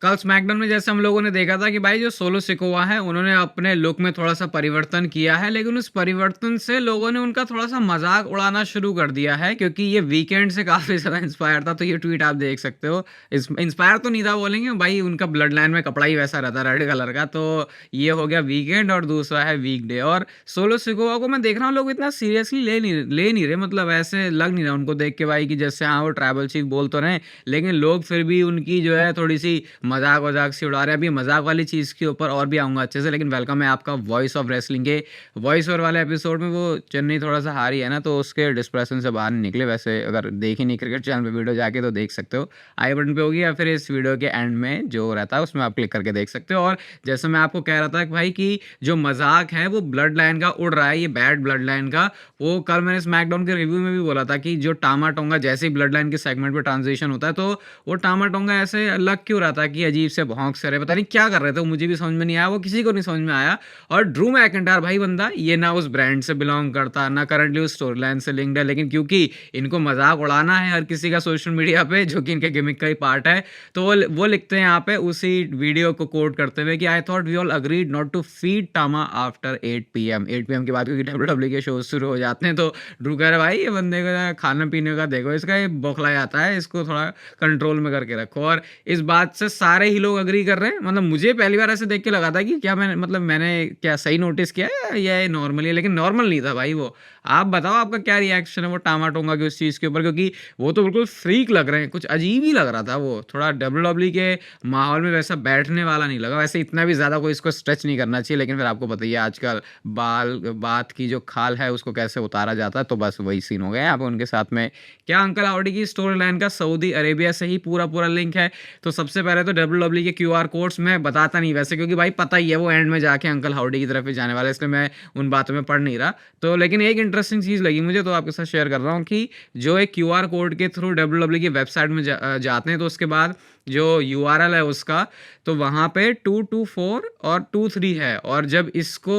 कल स्मैकडाउन में जैसे हम लोगों ने देखा था कि भाई जो सोलो सिकोवा है उन्होंने अपने लुक में थोड़ा सा परिवर्तन किया है, लेकिन उस परिवर्तन से लोगों ने उनका थोड़ा सा मजाक उड़ाना शुरू कर दिया है क्योंकि ये वीकेंड से काफी ज्यादा इंस्पायर था। तो ये ट्वीट आप देख सकते हो। इंस्पायर तो नहीं था बोलेंगे भाई, उनका ब्लड लाइन में कपड़ा ही वैसा रहता रेड कलर का। तो ये हो गया वीकेंड और दूसरा है वीकडे। और सोलो सिकोवा को मैं देख रहा हूँ लोग इतना सीरियसली ले नहीं रहे, मतलब ऐसे लग नहीं रहा उनको देख के भाई कि जैसे हाँ वो ट्राइबल चीफ बोल तो रहे, लेकिन लोग फिर भी उनकी जो है थोड़ी सी मजाक वजाक से उड़ा रहे हैं। अभी मजाक वाली चीज़ के ऊपर और भी आऊँगा अच्छे से, लेकिन वेलकम है आपका वॉइस ऑफ रेसलिंग के वॉइस ओवर वाले एपिसोड में। वो चेन्नई थोड़ा सा हारी है ना, तो उसके डिस्प्रेशन से बाहर नहीं निकले। वैसे अगर देखी नहीं क्रिकेट चैनल पे वीडियो जाके तो देख सकते हो, आई बटन पे होगी या फिर इस वीडियो के एंड में जो रहता है उसमें आप क्लिक करके देख सकते हो। और जैसे मैं आपको कह रहा था कि भाई कि जो मजाक है वो ब्लड लाइन का उड़ रहा है, ये बैड ब्लड लाइन का। वो कल मैंने स्मैकडाउन के रिव्यू में भी बोला था कि जो टामा टोंगा जैसे ही ब्लड लाइन के सेगमेंट पे ट्रांजिशन होता है तो वो टामा टोंगा ऐसे लग क्यों रहा था कि अजीब से भौंक से रहे, पता नहीं क्या कर रहे थे, वो मुझे भी समझ में नहीं आया, वो किसी को नहीं समझ में आया। और ड्रू मैकिंटायर भाई बंदा ये ना उस ब्रांड से बिलोंग करता ना करंटली उस स्टोरी लाइन से लिंक्ड है, लेकिन क्योंकि इनको मजाक उड़ाना है हर किसी का सोशल मीडिया पे, जो कि इनके गिमिक का ही पार्ट है, तो वो लिखते हैं यहाँ पे उसी वीडियो को कोट करते हुए कि I thought we all agreed not to feed Tama after 8 PM। 8 PM के बाद क्योंकि डब्ल्यू के शो शुरू हो जाते हैं, तो ड्रू कह रहे भाई ये बंदे का खाना पीने का देखो, इसका ये बौखला जाता है, इसको थोड़ा कंट्रोल में करके रखो। और इस बात से सारे ही लोग अग्री कर रहे हैं। मतलब मुझे पहली बार ऐसे देख के लगा था कि क्या मैंने क्या सही नोटिस किया है या ये नॉर्मली है, लेकिन नॉर्मल नहीं था भाई वो। आप बताओ आपका क्या रिएक्शन है वो टामा टोंगा की उस चीज़ के ऊपर, क्योंकि वो तो बिल्कुल फ्रीक लग रहे हैं, कुछ अजीब ही लग रहा था वो, थोड़ा डब्ल्यू के माहौल में वैसा बैठने वाला नहीं लगा। वैसे इतना भी ज़्यादा कोई इसको स्ट्रेच नहीं करना चाहिए, लेकिन फिर आपको बताइए आजकल बात की जो खाल है उसको कैसे उतारा जाता है, तो बस वही सीन हो गया यहाँ पे उनके साथ में। क्या अंकल हाउडी की स्टोरी लाइन का सऊदी अरेबिया से ही पूरा पूरा लिंक है? तो सबसे पहले तो डब्ल्यू के क्यूआर कोड्स मैं बताता नहीं वैसे, क्योंकि भाई पता ही है वो एंड में जाके अंकल हाउडी की तरफ ही जाने वाला है, इसलिए मैं उन बातों में पढ़ नहीं रहा। तो लेकिन एक इंटरेस्टिंग चीज़ लगी मुझे, तो आपके साथ शेयर कर रहा हूँ कि जो एक क्यूआर कोड के थ्रू डब्ल्यू की वेबसाइट में जाते हैं, तो उसके बाद जो यूआरएल है उसका, तो वहाँ पे 224 और 23 है। और जब इसको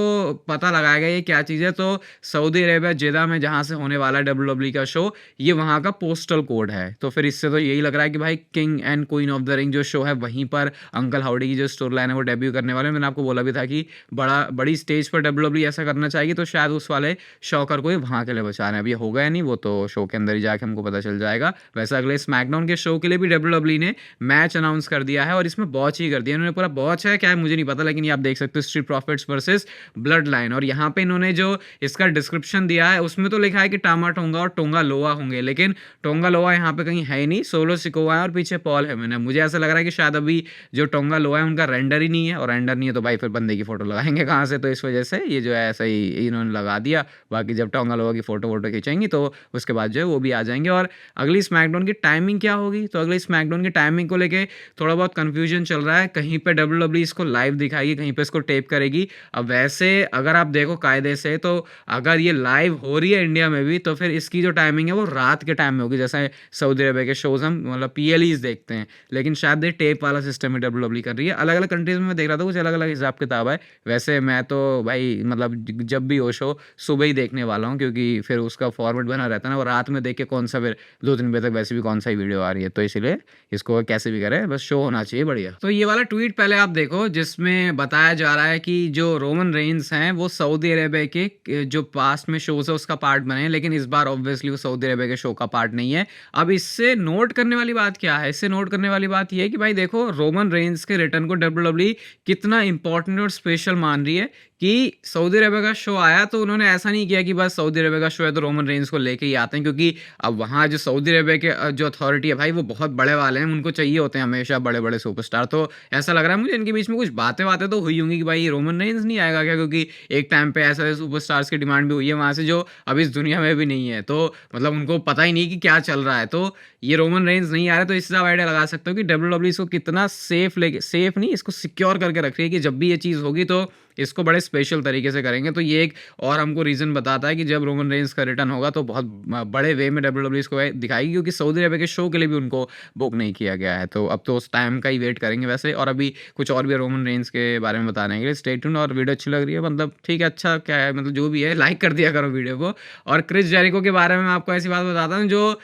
पता लगाया गया ये क्या चीज़ है, तो सऊदी अरेबिया जेदा में जहाँ से होने वाला है डब्ल्यू का शो, ये वहाँ का पोस्टल कोड है। तो फिर इससे तो यही लग रहा है कि भाई king and queen of the ring जो शो है वहीं पर अंकल हाउडी की जो स्टोरी लाइन है वो डेब्यू करने वाले हैं। मैंने आपको बोला भी था कि बड़ी स्टेज पर डब्ल्यू ऐसा करना चाहिए, तो शायद उस वाले शौकर को ही वहाँ के लिए बचा रहे हैं। अब ये होगा या नहीं वो तो शो के अंदर ही जाके हमको पता चल जाएगा। वैसे अगले स्मैकडाउन के शो के लिए भी डब्ल्यू ने मैच अनाउंस कर दिया है, और इसमें बॉच ही कर दिया इन्होंने, पूरा बॉच है क्या है मुझे नहीं पता, लेकिन ये आप देख सकते हो street profits versus blood line. और यहाँ पे इन्होंने जो इसका डिस्क्रिप्शन दिया है उसमें तो लिखा है कि टामा टोंगा और टोंगा लोआ होंगे, लेकिन टोंगा लोआ यहाँ पे कहीं है ही नहीं, सोलो सिकोवा है और पीछे पॉल है। मैंने मुझे ऐसा लग रहा है कि शायद अभी जो टोंगा लोआ है उनका रेंडर ही नहीं है, और रेंडर नहीं है तो भाई फिर बंदे की फोटो लगाएंगे कहाँ से, तो इस वजह से ये जो है ऐसा ही इन्होंने लगा दिया। बाकी जब टोंगा लोआ की फोटो वोटो खींचेंगी तो उसके बाद जो है वो भी आ जाएंगे। और अगली स्मैकडाउन की टाइमिंग क्या होगी, तो अगली स्मैकडाउन की टाइमिंग को लेके थोड़ा बहुत कंफ्यूजन चल रहा है। कहीं पे डब्ल्यू इसको लाइव दिखाएगी, कहीं पे इसको टेप करेगी। अब वैसे अगर आप देखो कायदे से, तो अगर ये लाइव हो रही है इंडिया में भी, तो फिर इसकी जो टाइमिंग है वो रात के टाइम में होगी, जैसे सऊदी अरेबिया के शोज हम मतलब पीएलईज देखते हैं, लेकिन शायद ये टेप वाला सिस्टम ही डब्ल्यू कर रही है। अलग अलग कंट्रीज में मैं देख रहा था कुछ अलग अलग हिसाब किताब है। वैसे मैं तो भाई मतलब जब भी हो शो सुबह ही देखने वाला हूँ, क्योंकि फिर उसका फॉर्मेट बना रहता है ना, वो रात में देख के कौन सा फिर 2-3 बजे तक वैसे भी कौन सा ही वीडियो आ रही है, तो इसलिए इसको कैसे भी करें बस शो होना चाहिए बढ़िया। तो ये वाला ट्वीट पहले आप देखो जिसमें बताया जा रहा है कि जो रोमन रेंस हैं वो सऊदी अरेबिया के जो पास्ट में शोज है उसका पार्ट बने हैं, लेकिन इस बार ऑब्वियसली वो सऊदी अरेबिया के शो का पार्ट नहीं है। अब इससे नोट करने वाली बात क्या है, इससे नोट करने वाली बात ये है कि भाई देखो रोमन रेंस के रिटर्न को डब्ल्यू कितना इंपॉर्टेंट और स्पेशल मान रही है कि सऊदी अरेबिया का शो आया तो उन्होंने ऐसा नहीं किया कि बस सऊदी अरेबिया का शो है तो रोमन रेंस को लेके ही आते हैं, क्योंकि अब वहाँ जो सऊदी अरेबिया के जो अथॉरिटी है भाई वो बहुत बड़े वाले हैं, उनको चाहिए होते हैं हमेशा बड़े बड़े सुपरस्टार। तो ऐसा लग रहा है मुझे इनके बीच में कुछ बातें बातें तो हुई होंगी कि भाई रोमन रेंस नहीं आएगा क्या, क्योंकि एक टाइम पे ऐसे सुपरस्टार्स की डिमांड भी हुई है वहाँ से जो अभी इस दुनिया में भी नहीं है, तो मतलब उनको पता ही नहीं कि क्या चल रहा है। तो ये रोमन रेंस नहीं आ रहे, तो इससे आप आइडिया लगा सकते हो कि डब्ल्यू इसको कितना सेफ नहीं इसको सिक्योर करके रख रही है कि जब भी ये चीज़ होगी तो इसको बड़े स्पेशल तरीके से करेंगे। तो ये एक और हमको रीज़न बताता है कि जब रोमन रेंस का रिटर्न होगा तो बहुत बड़े वे में डब्ल्यूडब्ल्यूई इसको दिखाएगी, क्योंकि सऊदी अरेबिया के शो के लिए भी उनको बुक नहीं किया गया है। तो अब तो उस टाइम का ही वेट करेंगे वैसे। और अभी कुछ और भी रोमन रेंस के बारे में बताने के लिए स्टे ट्यून्ड। और वीडियो अच्छी लग रही है, मतलब ठीक है, अच्छा क्या है, मतलब जो भी है लाइक कर दिया करो वीडियो को। और क्रिस जेरिको के बारे में मैं आपको ऐसी बात बताता हूँ जो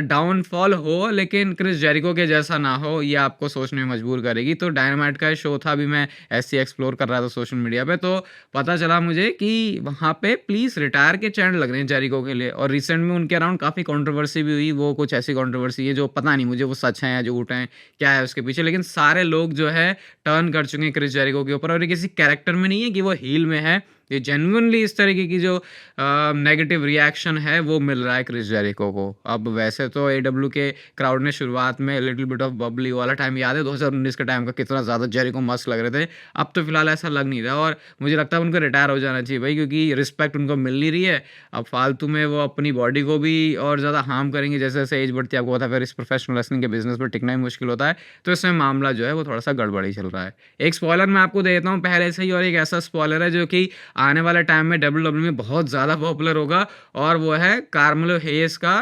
डाउनफॉल हो लेकिन क्रिस जेरिको के जैसा ना हो, ये आपको सोचने में मजबूर करेगी। तो डायनामाइट का शो था, अभी मैं ऐसे ही एक्सप्लोर कर रहा था सोशल मीडिया पे, तो पता चला मुझे कि वहाँ पे प्लीज़ रिटायर के चैनल लग रहे हैं जेरिको के लिए। और रिसेंट में उनके अराउंड काफ़ी कंट्रोवर्सी भी हुई। वो कुछ ऐसी कंट्रोवर्सी है जो पता नहीं मुझे वो सच है या झूठ है, क्या है उसके पीछे, लेकिन सारे लोग जो है टर्न कर चुके हैं क्रिस जेरिको के ऊपर। और ये किसी कैरेक्टर में नहीं है कि वो हील में है, ये जेन्युइनली इस तरीके की जो नेगेटिव रिएक्शन है वो मिल रहा है क्रिस जेरिको को। अब वैसे तो एडब्ल्यू के क्राउड ने शुरुआत में लिटिल बिट ऑफ बबली वाला टाइम याद है 2019 के टाइम का, कितना ज़्यादा जेरिको मस्त लग रहे थे। अब तो फिलहाल ऐसा लग नहीं रहा और मुझे लगता है उनको रिटायर हो जाना चाहिए भाई, क्योंकि रिस्पेक्ट उनको मिल नहीं रही है। अब फालतू में वो अपनी बॉडी को भी और ज़्यादा हार्म करेंगे, जैसे जैसे एज बढ़ती है आपको पता है, फिर इस प्रोफेशनल रेसलिंग के बिजनेस पर टिकना ही मुश्किल होता है। तो इसमें मामला जो है वो थोड़ा सा गड़बड़ी चल रहा है। एक स्पॉइलर मैं आपको दे देता हूँ पहले से ही, और एक ऐसा स्पॉइलर है जो कि आने वाले टाइम में डब्ल्यूडब्ल्यूई में बहुत ज़्यादा पॉपुलर होगा, और वो है कार्मेलो हेयस का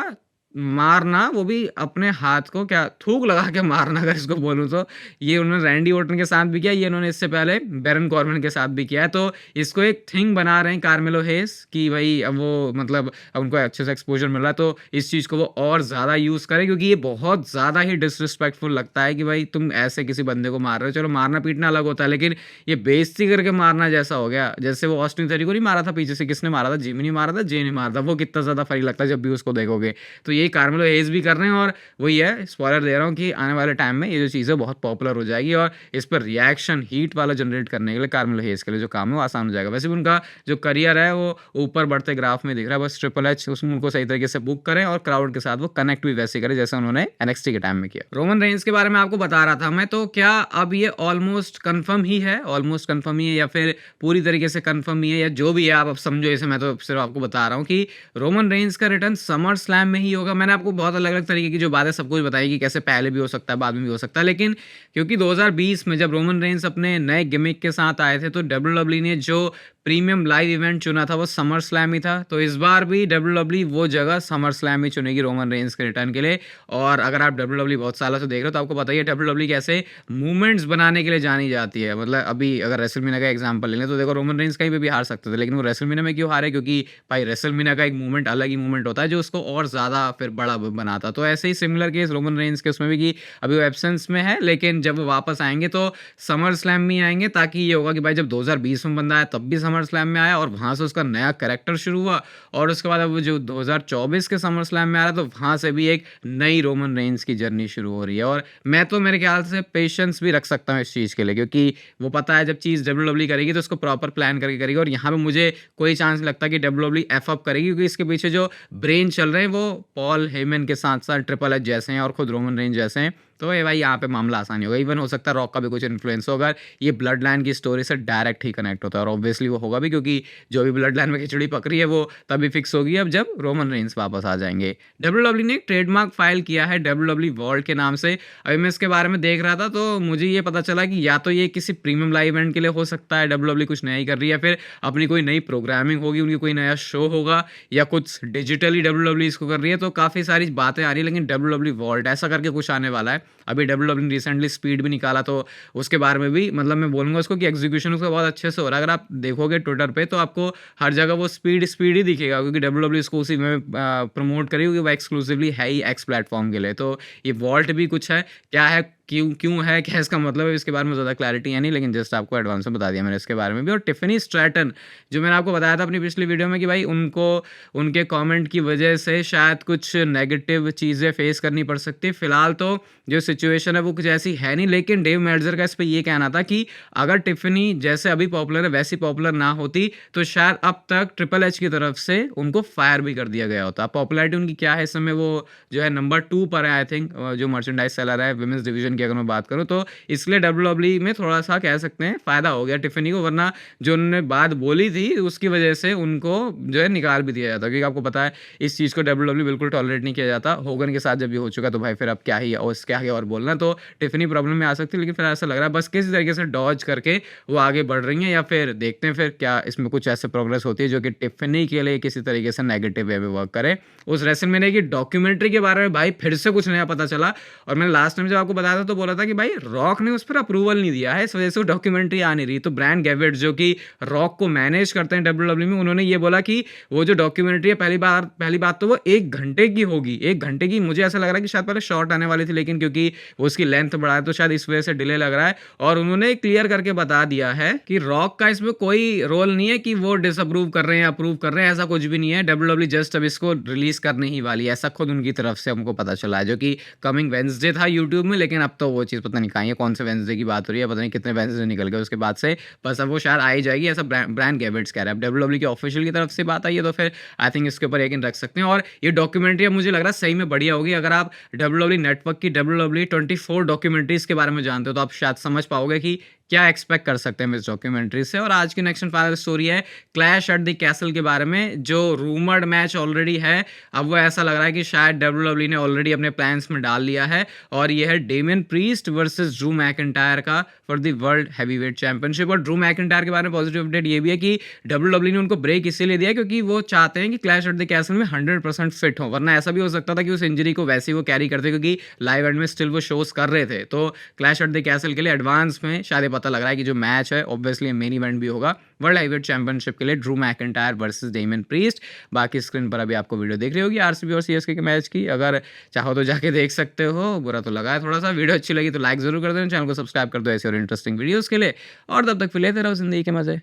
मारना, वो भी अपने हाथ को क्या थूक लगा के मारना, अगर इसको बोलूँ तो। ये उन्होंने रैंडी ऑर्टन के साथ भी किया, ये इन्होंने इससे पहले बैरन कॉर्बिन के साथ भी किया है। तो इसको एक थिंग बना रहे हैं कार्मेलो हेयस कि भाई अब वो मतलब अब उनको अच्छे से एक्सपोजर मिल रहा है, तो इस चीज़ को वो और ज़्यादा यूज़ करें, क्योंकि ये बहुत ज़्यादा ही डिसरिस्पेक्टफुल लगता है कि भाई तुम ऐसे किसी बंदे को मार रहे हो। चलो मारना पीटना अलग होता है, लेकिन ये बेइज्जती करके मारना जैसा हो गया। जैसे वो ऑस्टिन थ्योरी को नहीं मारा था पीछे से, किसने मारा था, जिमी नहीं मारा था, जे ने मारा था, वो कितना ज़्यादा फनी लगता है जब भी उसको देखोगे। तो यही कार्मेलो हेयस भी कर रहे हैं, और वही है, स्पॉइलर दे रहा हूँ कि आने वाले टाइम में ये जो चीज़ है बहुत पॉपुलर हो जाएगी, और इस पर रिएक्शन हीट वाला जनरेट करने के लिए कार्मेलो हेयस के लिए जो काम है वो आसान हो जाएगा। वैसे भी उनका जो करियर है वो ऊपर बढ़ते ग्राफ में दिख रहा है, बस ट्रिपल एच उसमें उनको सही तरीके से बुक करें और क्राउड के साथ वो कनेक्ट भी वैसे करें जैसे उन्होंने एनएक्सटी के टाइम में किया। रोमन रेंस के बारे में आपको बता रहा था मैं, तो क्या अब ये ऑलमोस्ट कन्फर्म ही है, ऑलमोस्ट कन्फर्म ही है, या फिर पूरी तरीके से कन्फर्म ही है, या जो भी है आप अब समझो इसे, मैं तो सिर्फ आपको बता रहा हूँ कि रोमन रेंस का रिटर्न समर स्लैम में ही होगा। मैंने आपको बहुत अलग अलग तरीके की जो बातें सब कुछ बताई कि कैसे पहले भी हो सकता है, बाद में भी हो सकता है, लेकिन क्योंकि 2020 में जब रोमन रेंस अपने नए गिमिक के साथ आए थे तो डब्ल्यूडब्ल्यूई ने जो प्रीमियम लाइव इवेंट चुना था वो समर स्लैम ही था। तो इस बार भी डब्ल्यूडब्ल्यूई वो जगह समर स्लैम ही चुनेगी रोमन रेंस के रिटर्न के लिए। और अगर आप डब्ल्यूडब्ल्यूई बहुत सालों से देख रहे हो तो आपको पता ही है डब्ल्यूडब्ल्यूई कैसे मूवमेंट्स बनाने के लिए जानी जाती है। मतलब अभी अगर रेसलमीनिया का एग्जांपल ले लें तो देखो रोमन रेंस कहीं पे भी हार सकते थे, लेकिन वो रेसलमीनिया में क्यों हारे, क्योंकि भाई रेसलमीनिया का एक मूवमेंट अलग ही मूवमेंट होता है जो उसको और ज़्यादा फिर बड़ा बनाता। तो ऐसे ही सिमिलर केस रोमन रेंस के उसमें भी कि अभी वो एब्सेंस में है, लेकिन जब वो वापस आएंगे तो समर स्लैम में आएंगे, ताकि ये होगा कि भाई जब 2020 में बंदा आया तब भी समर स्लैम में आया और वहाँ से उसका नया कैरेक्टर शुरू हुआ, और उसके बाद अब जो 2024 के समर स्लैम में आ रहा है तो वहाँ से भी एक नई रोमन रेंस की जर्नी शुरू हो रही है। और मैं तो मेरे ख्याल से पेशेंस भी रख सकता हूँ इस चीज़ के लिए, क्योंकि वो पता है जब चीज़ डब्ल्यूडब्ल्यूई करेगी तो उसको प्रॉपर प्लान करके करेगी, और यहाँ पे मुझे कोई चांस नहीं लगता कि डब्ल्यूडब्ल्यूई एफ अप करेगी, क्योंकि इसके पीछे जो ब्रेन चल रहे हैं वो पॉल हेमन के साथ साथ ट्रिपल एच जैसे हैं और खुद रोमन रेंस जैसे हैं। तो ये भाई यहाँ पे मामला आसानी होगा। इवन हो सकता है रॉक का भी कुछ इन्फ्लुएंस होगा, ये ब्लड लाइन की स्टोरी से डायरेक्ट ही कनेक्ट होता है, और ऑब्वियसली वो होगा भी, क्योंकि जो भी ब्लड लाइन में खिचड़ी पक रही है वो तभी फिक्स होगी अब जब रोमन रेंस वापस आ जाएंगे। डब्ल्यूडब्ल्यूई ने एक ट्रेडमार्क फाइल किया है डब्ल्यूडब्ल्यूई वॉल्ट के नाम से। अभी मैं इसके बारे में देख रहा था तो मुझे ये पता चला कि या तो ये किसी प्रीमियम लाइव इवेंट के लिए हो सकता है, डब्ल्यूडब्ल्यूई कुछ नया ही कर रही है, फिर अपनी कोई नई प्रोग्रामिंग होगी, उनकी कोई नया शो होगा, या कुछ डिजिटली डब्ल्यूडब्ल्यूई इसको कर रही है। तो काफ़ी सारी बातें आ रही है, लेकिन डब्ल्यूडब्ल्यूई वॉल्ट ऐसा करके कुछ आने वाला है। अभी डब्ल्यूडब्ल्यूई रिसेंटली स्पीड भी निकाला, तो उसके बारे में भी मतलब मैं बोलूँगा उसको कि एग्जीक्यूशन उसका बहुत अच्छे से हो रहा है। अगर आप देखोगे ट्विटर पे तो आपको हर जगह वो स्पीड ही दिखेगा, क्योंकि डब्ल्यूडब्ल्यूई इसको उसी में प्रमोट करेगी, क्योंकि वो एक्सक्लूसिवली है ही एक्स प्लेटफॉर्म के लिए। तो ये वॉल्ट भी कुछ है, क्या है, क्यों है, क्या इसका मतलब है, इसके बारे में ज़्यादा क्लैरिटी है नहीं, लेकिन जस्ट आपको एडवांस में बता दिया मैंने इसके बारे में भी। और टिफनी स्ट्रैटन जो मैंने आपको बताया था अपनी पिछली वीडियो में कि भाई उनको उनके कमेंट की वजह से शायद कुछ नेगेटिव चीज़ें फेस करनी पड़ सकती है। फिलहाल तो जो सिचुएशन है वो कुछ ऐसी है नहीं, लेकिन डेव मेल्जर का इस पर ये कहना था कि अगर टिफनी जैसे अभी पॉपुलर है वैसी पॉपुलर ना होती तो शायद अब तक ट्रिपल एच की तरफ से उनको फायर भी कर दिया गया होता। पॉपुलैरिटी उनकी क्या है इस समय, वो जो है नंबर 2 पर है आई थिंक, जो मर्चेंडाइज सेलर है विमेंस डिवीजन डिवीज़न की अगर मैं बात करूँ, तो इसलिए डब्ल्यूडब्ल्यूई में थोड़ा-सा कह सकते हैं फ़ायदा हो गया टिफ़नी को, वरना जो उन्होंने बात बोली थी उसकी वजह से उनको जो है निकाल भी दिया जाता। क्योंकि आपको पता है इस चीज़ को डब्ल्यूडब्ल्यूई बिल्कुल टॉलरेट नहीं किया जाता। होगन के साथ जब ये हो चुका तो भाई फिर अब क्या ही और इसके आगे और बोलना, तो टिफ़नी प्रॉब्लम में आ सकती है। लेकिन फिर ऐसा लग रहा है बस किसी तरीके से डॉज करके वो आगे बढ़ रही हैं, या फिर देखते हैं फिर क्या इसमें कुछ ऐसे प्रोग्रेस होती है जो कि टिफ़नी के लिए किसी तरीके से नेगेटिव वे में वर्क करे। उस रेसलमेनिया की डॉक्यूमेंट्री के बारे में भाई फिर से कुछ नया पता चला, और मैंने लास्ट टाइम जब आपको बताया था तो बोला था कि भाई रॉक ने उस पर अप्रूवल नहीं दिया है, इस वजह से वो डॉक्यूमेंट्री आ नहीं रही। तो ब्रायन गैविट जो कि रॉक को मैनेज करते हैं डब्ल्यूडब्ल्यूई में, उन्होंने ये बोला कि वो जो डॉक्यूमेंट्री है पहली बात तो वो 1 घंटे की होगी। 1 घंटे की मुझे ऐसा लग रहा है कि शायद पहले शॉर्ट आने वाली थी, लेकिन क्योंकि वो उसकी लेंथ बढ़ा है तो शायद इस वजह से डिले लग रहा है। और उन्होंने क्लियर करके बता दिया है कि रॉक का इसमें कोई रोल नहीं है कि वो डिसअप्रूव कर रहे हैं या अप्रूव कर रहे हैं, ऐसा कुछ भी नहीं है। डब्ल्यूडब्ल्यूई जस्ट अब इसको रिलीज करने ही वाली है, ऐसा खुद उनकी तरफ से हमको पता चला है, जो कि कमिंग वेडनेसडे था यूट्यूब में। लेकिन अब तो वो चीज़ पता नहीं कहाँ है, कौन से वेडनेसडे की बात हो रही है, पता नहीं कितने वेडनेसडे निकल गए उसके बाद से। बस अब वो शायद आ ही जाएगी, ऐसा ब्रायन गैविट्स कह रहा है। अब डब्ल्यूडब्ल्यूई की ऑफिशियल की तरफ से बात आई है तो फिर आई थिंक इसके ऊपर यकीन रख सकते हैं। और ये डॉक्यूमेंट्री अब मुझे लग रहा है सही में बढ़िया होगी। अगर आप डब्ल्यूडब्ल्यूई नेटवर्क की डब्ल्यूडब्ल्यूई 24 डॉक्यूमेंट्रीज के बारे में जानते हो तो आप शायद समझ पाओगे कि क्या एक्सपेक्ट कर सकते हैं इस डॉक्यूमेंट्री से। और आज की नेक्स्ट फाइनल स्टोरी है क्लैश एट द कैसल के बारे में, जो रूमर्ड मैच ऑलरेडी है। अब वो ऐसा लग रहा है कि शायद डब्ल्यूडब्ल्यूई ने ऑलरेडी अपने प्लान्स में डाल लिया है, और ये है Damian Priest versus Drew McIntyre का for the world heavyweight championship. और ड्रू मैकिंटायर के बारे में पॉजिटिव अपडेट ये भी है कि डब्ल्यूडब्ल्यूई ने उनको ब्रेक इसीलिए दिया क्योंकि वो चाहते हैं कि क्लैश एट द कैसल में 100% फिट हो, वरना ऐसा भी हो सकता था कि उस इंजरी को वैसे ही वो कैरी करते, क्योंकि लाइव एंड में स्टिल वो शोज कर रहे थे। तो क्लैश एट द कैसल के लिए एडवांस में शायद पता लग रहा है कि जो मैच है ऑब्वियसली मेन इवेंट भी होगा वर्ल्ड हैवीवेट चैंपियनशिप के लिए, Drew McIntyre versus Damien priest. बाकी स्क्रीन पर अभी आपको वीडियो देख रही होगी आरसीबी और सीएसके के मैच की, अगर चाहो तो जाके देख सकते हो। बुरा तो लगा है थोड़ा सा, वीडियो अच्छी लगी तो लाइक जरूर कर देना, चैनल को सब्सक्राइब कर दो ऐसे और इंटरेस्टिंग वीडियोस के लिए। और तब तक फिर लेते रहो जिंदगी के मजे।